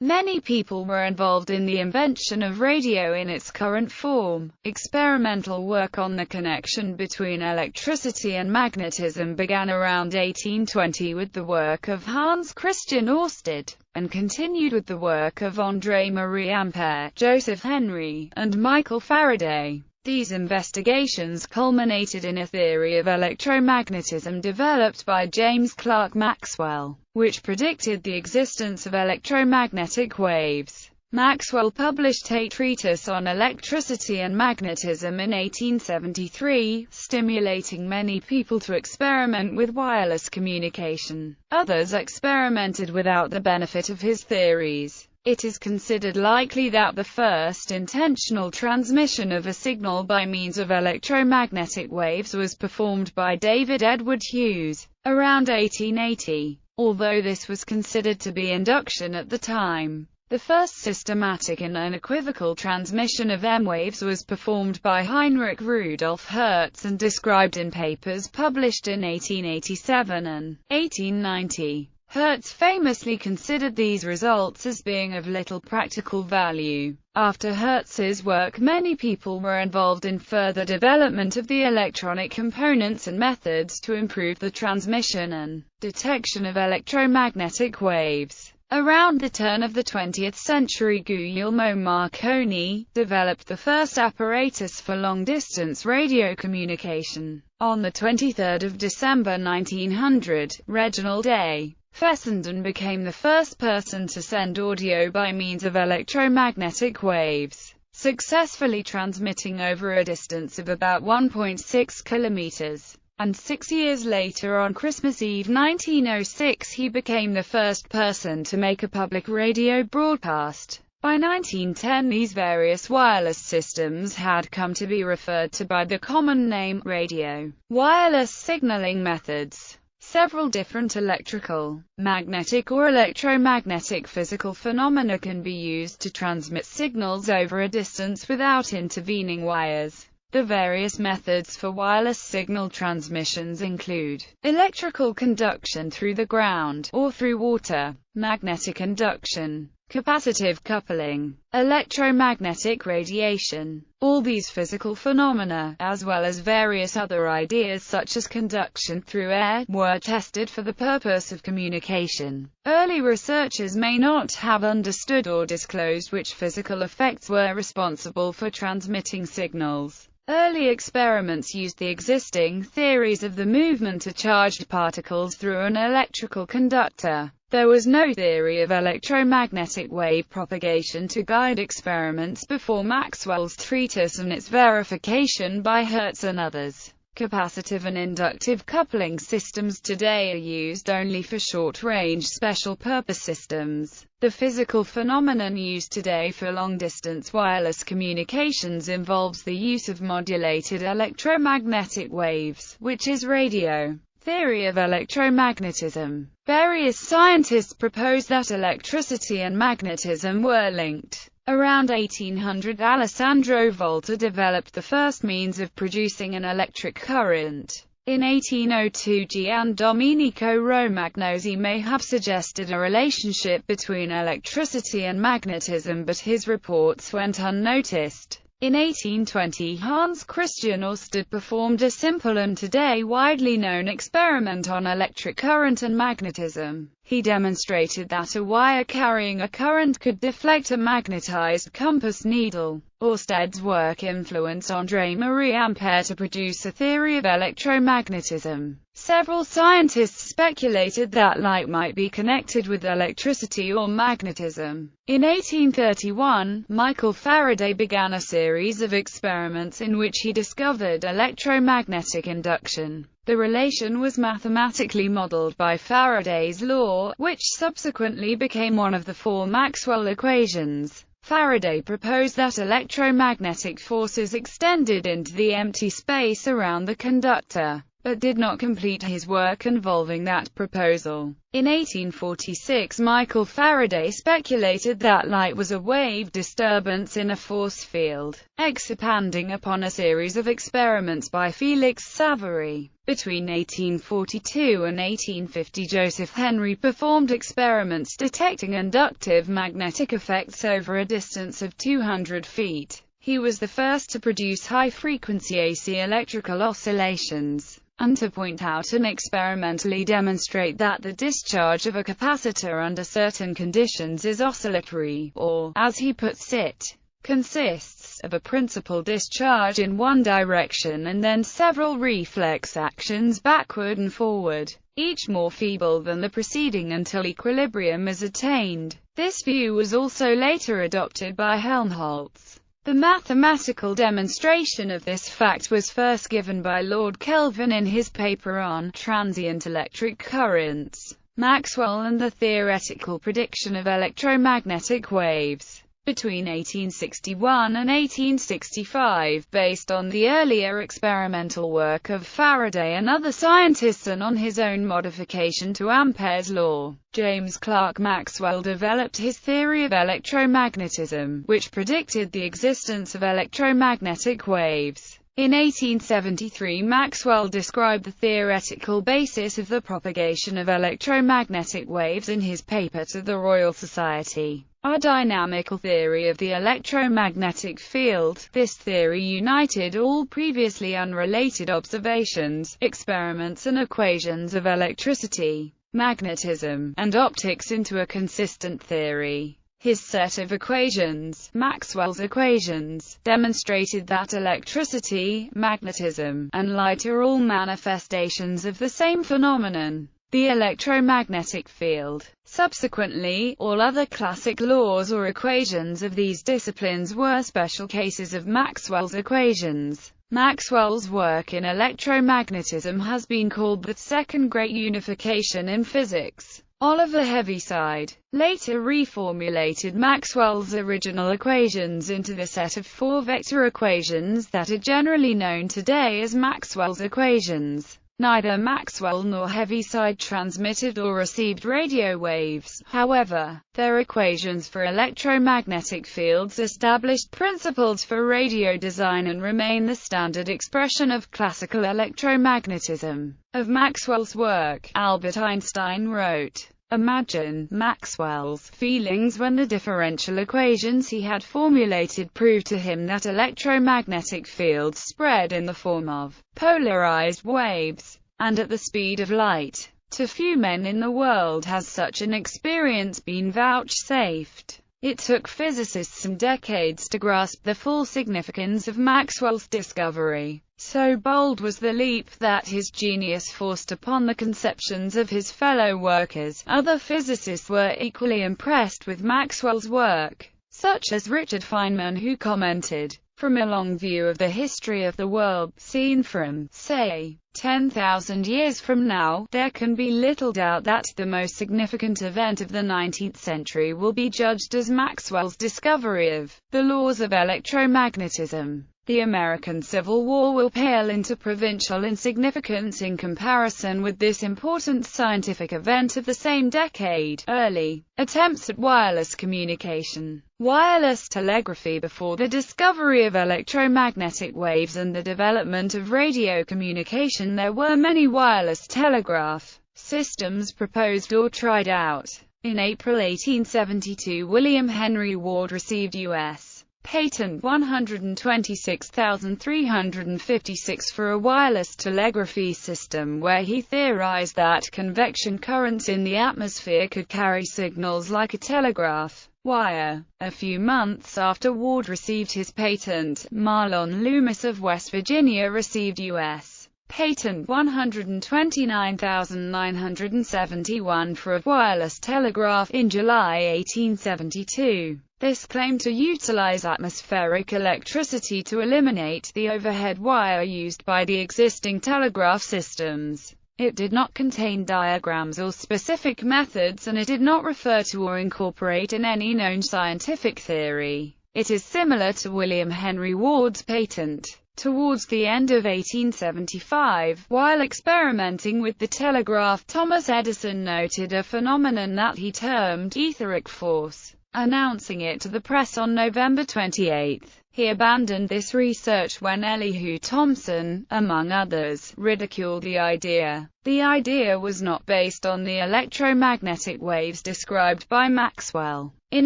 Many people were involved in the invention of radio in its current form. Experimental work on the connection between electricity and magnetism began around 1820 with the work of Hans Christian Ørsted, and continued with the work of André-Marie Ampère, Joseph Henry, and Michael Faraday. These investigations culminated in a theory of electromagnetism developed by James Clerk Maxwell, which predicted the existence of electromagnetic waves. Maxwell published a treatise on electricity and magnetism in 1873, stimulating many people to experiment with wireless communication. Others experimented without the benefit of his theories. It is considered likely that the first intentional transmission of a signal by means of electromagnetic waves was performed by David Edward Hughes, around 1880, although this was considered to be induction at the time. The first systematic and unequivocal transmission of M-waves was performed by Heinrich Rudolf Hertz and described in papers published in 1887 and 1890. Hertz famously considered these results as being of little practical value. After Hertz's work, many people were involved in further development of the electronic components and methods to improve the transmission and detection of electromagnetic waves. Around the turn of the 20th century, Guglielmo Marconi developed the first apparatus for long-distance radio communication. On the 23rd of December 1900, Reginald A. Fessenden became the first person to send audio by means of electromagnetic waves, successfully transmitting over a distance of about 1.6 kilometers. And 6 years later, on Christmas Eve 1906, he became the first person to make a public radio broadcast. By 1910, these various wireless systems had come to be referred to by the common name radio. Wireless signaling methods. Several different electrical, magnetic or electromagnetic physical phenomena can be used to transmit signals over a distance without intervening wires. The various methods for wireless signal transmissions include electrical conduction through the ground, or through water, magnetic induction, capacitive coupling, electromagnetic radiation. All these physical phenomena, as well as various other ideas such as conduction through air, were tested for the purpose of communication. Early researchers may not have understood or disclosed which physical effects were responsible for transmitting signals. Early experiments used the existing theories of the movement of charged particles through an electrical conductor. There was no theory of electromagnetic wave propagation to guide experiments before Maxwell's treatise and its verification by Hertz and others. Capacitive and inductive coupling systems today are used only for short-range special-purpose systems. The physical phenomenon used today for long-distance wireless communications involves the use of modulated electromagnetic waves, which is radio. Theory of electromagnetism. Various scientists propose that electricity and magnetism were linked. Around 1800, Alessandro Volta developed the first means of producing an electric current. In 1802, Gian Domenico Romagnosi may have suggested a relationship between electricity and magnetism, but his reports went unnoticed. In 1820, Hans Christian Ørsted performed a simple and today widely known experiment on electric current and magnetism. He demonstrated that a wire carrying a current could deflect a magnetized compass needle. Ørsted's work influenced André-Marie Ampère to produce a theory of electromagnetism. Several scientists speculated that light might be connected with electricity or magnetism. In 1831, Michael Faraday began a series of experiments in which he discovered electromagnetic induction. The relation was mathematically modeled by Faraday's law, which subsequently became one of the four Maxwell equations. Faraday proposed that electromagnetic forces extended into the empty space around the conductor, but did not complete his work involving that proposal. In 1846, Michael Faraday speculated that light was a wave disturbance in a force field, expanding upon a series of experiments by Félix Savary. Between 1842 and 1850, Joseph Henry performed experiments detecting inductive magnetic effects over a distance of 200 feet. He was the first to produce high-frequency AC electrical oscillations, and to point out and experimentally demonstrate that the discharge of a capacitor under certain conditions is oscillatory, or, as he puts it, consists of a principal discharge in one direction and then several reflex actions backward and forward, each more feeble than the preceding until equilibrium is attained. This view was also later adopted by Helmholtz. The mathematical demonstration of this fact was first given by Lord Kelvin in his paper on transient electric currents, Maxwell and the theoretical prediction of electromagnetic waves, between 1861 and 1865, based on the earlier experimental work of Faraday and other scientists and on his own modification to Ampere's law. James Clerk Maxwell developed his theory of electromagnetism, which predicted the existence of electromagnetic waves. In 1873, Maxwell described the theoretical basis of the propagation of electromagnetic waves in his paper to the Royal Society, A Dynamical Theory of the Electromagnetic Field. This theory united all previously unrelated observations, experiments and equations of electricity, magnetism, and optics into a consistent theory. His set of equations, Maxwell's equations, demonstrated that electricity, magnetism, and light are all manifestations of the same phenomenon, the electromagnetic field. Subsequently, all other classic laws or equations of these disciplines were special cases of Maxwell's equations. Maxwell's work in electromagnetism has been called the second great unification in physics. Oliver Heaviside later reformulated Maxwell's original equations into the set of four vector equations that are generally known today as Maxwell's equations. Neither Maxwell nor Heaviside transmitted or received radio waves. However, their equations for electromagnetic fields established principles for radio design and remain the standard expression of classical electromagnetism. Of Maxwell's work, Albert Einstein wrote, "Imagine Maxwell's feelings when the differential equations he had formulated proved to him that electromagnetic fields spread in the form of polarized waves, and at the speed of light. To few men in the world has such an experience been vouchsafed." It took physicists some decades to grasp the full significance of Maxwell's discovery. So bold was the leap that his genius forced upon the conceptions of his fellow workers. Other physicists were equally impressed with Maxwell's work, such as Richard Feynman, who commented, "From a long view of the history of the world, seen from, say, 10,000 years from now, there can be little doubt that the most significant event of the 19th century will be judged as Maxwell's discovery of the laws of electromagnetism. The American Civil War will pale into provincial insignificance in comparison with this important scientific event of the same decade. Early attempts at wireless communication, wireless telegraphy before the discovery of electromagnetic waves and the development of radio communication. There were many wireless telegraph systems proposed or tried out. In April 1872, William Henry Ward received U.S. Patent 126,356 for a wireless telegraphy system where he theorized that convection currents in the atmosphere could carry signals like a telegraph wire. A few months after Ward received his patent, Marlon Loomis of West Virginia received U.S. Patent 129,971 for a wireless telegraph in July 1872. This claimed to utilize atmospheric electricity to eliminate the overhead wire used by the existing telegraph systems. It did not contain diagrams or specific methods, and it did not refer to or incorporate in any known scientific theory. It is similar to William Henry Ward's patent. Towards the end of 1875, while experimenting with the telegraph, Thomas Edison noted a phenomenon that he termed etheric force. announcing it to the press on November 28. He abandoned this research when Elihu Thomson, among others, ridiculed the idea. The idea was not based on the electromagnetic waves described by Maxwell. In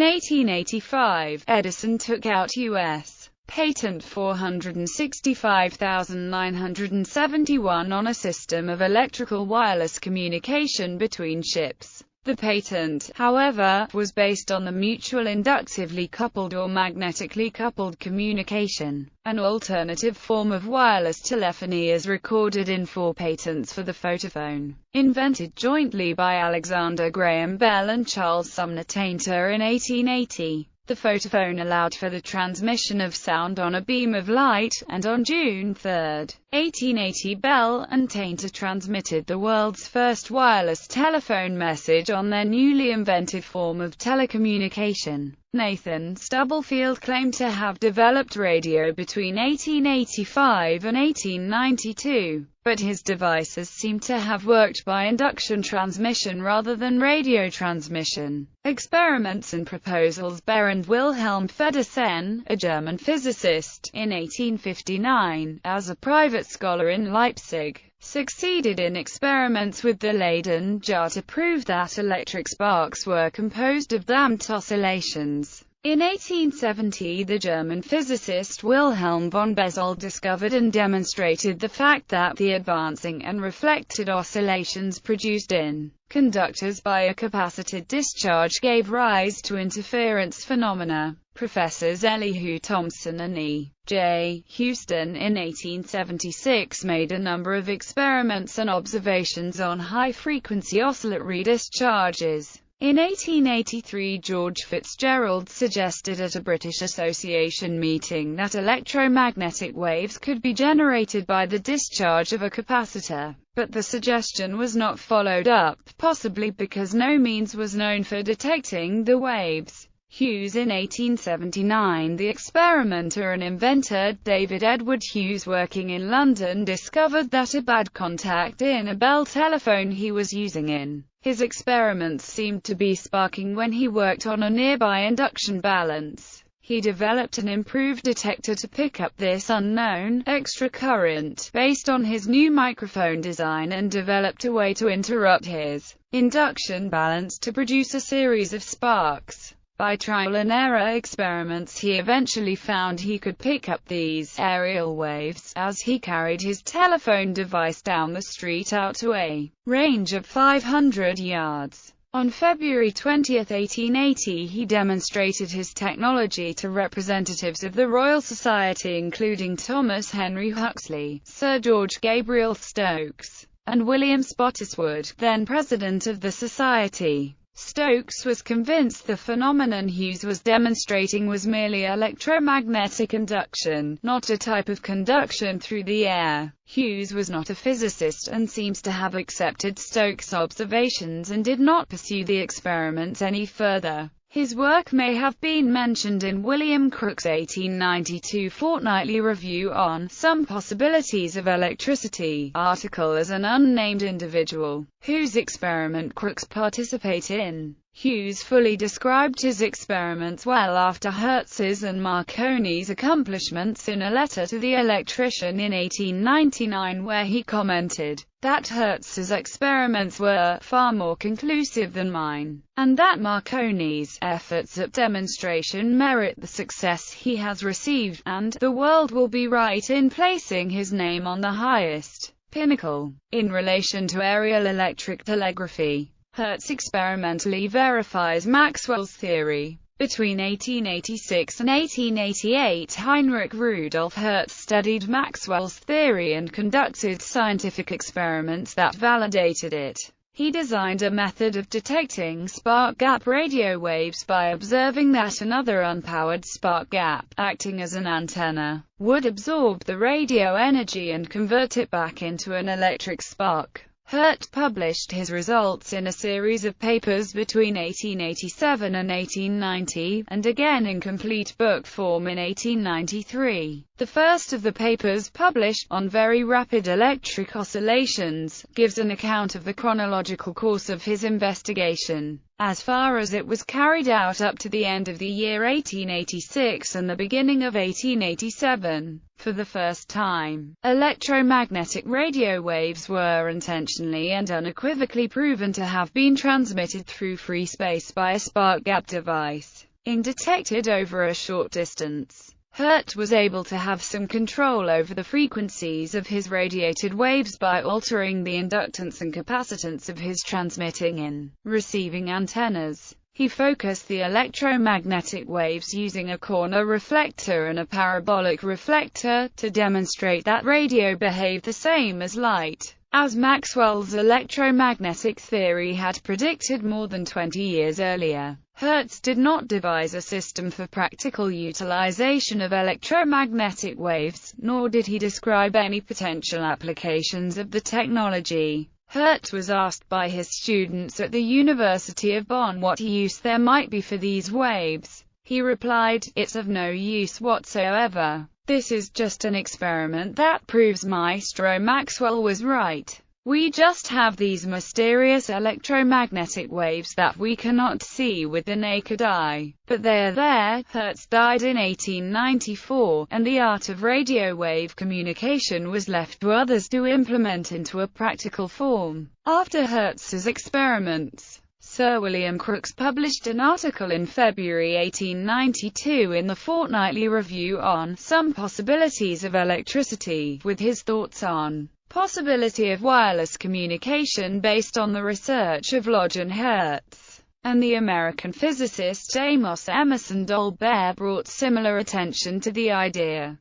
1885, Edison took out U.S. Patent 465,971 on a system of electrical wireless communication between ships. The patent, however, was based on the mutual inductively coupled or magnetically coupled communication, an alternative form of wireless telephony as recorded in 4 patents for the photophone, invented jointly by Alexander Graham Bell and Charles Sumner Tainter in 1880. The photophone allowed for the transmission of sound on a beam of light, and on June 3, 1880, Bell and Tainter transmitted the world's first wireless telephone message on their newly invented form of telecommunication. Nathan Stubblefield claimed to have developed radio between 1885 and 1892, but his devices seem to have worked by induction transmission rather than radio transmission. Experiments and proposals. Bernd Wilhelm Feddersen, a German physicist, in 1859, as a private scholar in Leipzig, succeeded in experiments with the Leyden jar to prove that electric sparks were composed of damped oscillations. In 1870, the German physicist Wilhelm von Bezold discovered and demonstrated the fact that the advancing and reflected oscillations produced in conductors by a capacited discharge gave rise to interference phenomena. Professors Elihu Thomson and E. J. Houston in 1876 made a number of experiments and observations on high-frequency oscillatory discharges. In 1883, George Fitzgerald suggested at a British Association meeting that electromagnetic waves could be generated by the discharge of a capacitor, but the suggestion was not followed up, possibly because no means was known for detecting the waves. Hughes in 1879, the experimenter and inventor David Edward Hughes, working in London, discovered that a bad contact in a Bell telephone he was using in his experiments seemed to be sparking when he worked on a nearby induction balance. He developed an improved detector to pick up this unknown extra current based on his new microphone design, and developed a way to interrupt his induction balance to produce a series of sparks. By trial and error experiments, he eventually found he could pick up these aerial waves as he carried his telephone device down the street out to a range of 500 yards. On February 20, 1880, he demonstrated his technology to representatives of the Royal Society, including Thomas Henry Huxley, Sir George Gabriel Stokes, and William Spottiswoode, then president of the Society. Stokes was convinced the phenomenon Hughes was demonstrating was merely electromagnetic induction, not a type of conduction through the air. Hughes was not a physicist and seems to have accepted Stokes' observations and did not pursue the experiments any further. His work may have been mentioned in William Crookes' 1892 Fortnightly Review on Some Possibilities of Electricity article as an unnamed individual, whose experiment Crookes participated in. Hughes fully described his experiments well after Hertz's and Marconi's accomplishments in a letter to the electrician in 1899, where he commented that Hertz's experiments were far more conclusive than mine, and that Marconi's efforts at demonstration merit the success he has received, and the world will be right in placing his name on the highest pinnacle. In relation to aerial electric telegraphy, Hertz experimentally verifies Maxwell's theory. Between 1886 and 1888, Heinrich Rudolf Hertz studied Maxwell's theory and conducted scientific experiments that validated it. He designed a method of detecting spark gap radio waves by observing that another unpowered spark gap, acting as an antenna, would absorb the radio energy and convert it back into an electric spark. Hertz published his results in a series of papers between 1887 and 1890, and again in complete book form in 1893. The first of the papers, published on very rapid electric oscillations, gives an account of the chronological course of his investigation, as far as it was carried out up to the end of the year 1886 and the beginning of 1887. For the first time, electromagnetic radio waves were intentionally and unequivocally proven to have been transmitted through free space by a spark gap device, detected over a short distance. Hertz was able to have some control over the frequencies of his radiated waves by altering the inductance and capacitance of his transmitting and receiving antennas. He focused the electromagnetic waves using a corner reflector and a parabolic reflector, to demonstrate that radio behaved the same as light, as Maxwell's electromagnetic theory had predicted more than 20 years earlier. Hertz did not devise a system for practical utilization of electromagnetic waves, nor did he describe any potential applications of the technology. Hertz was asked by his students at the University of Bonn what use there might be for these waves. He replied, "It's of no use whatsoever. This is just an experiment that proves Maestro Maxwell was right. We just have these mysterious electromagnetic waves that we cannot see with the naked eye, but they are there." Hertz died in 1894, and the art of radio wave communication was left to others to implement into a practical form. After Hertz's experiments, Sir William Crookes published an article in February 1892 in the Fortnightly Review on "Some Possibilities of Electricity," with his thoughts on possibility of wireless communication based on the research of Lodge and Hertz, and the American physicist Amos Emerson Dolbear brought similar attention to the idea.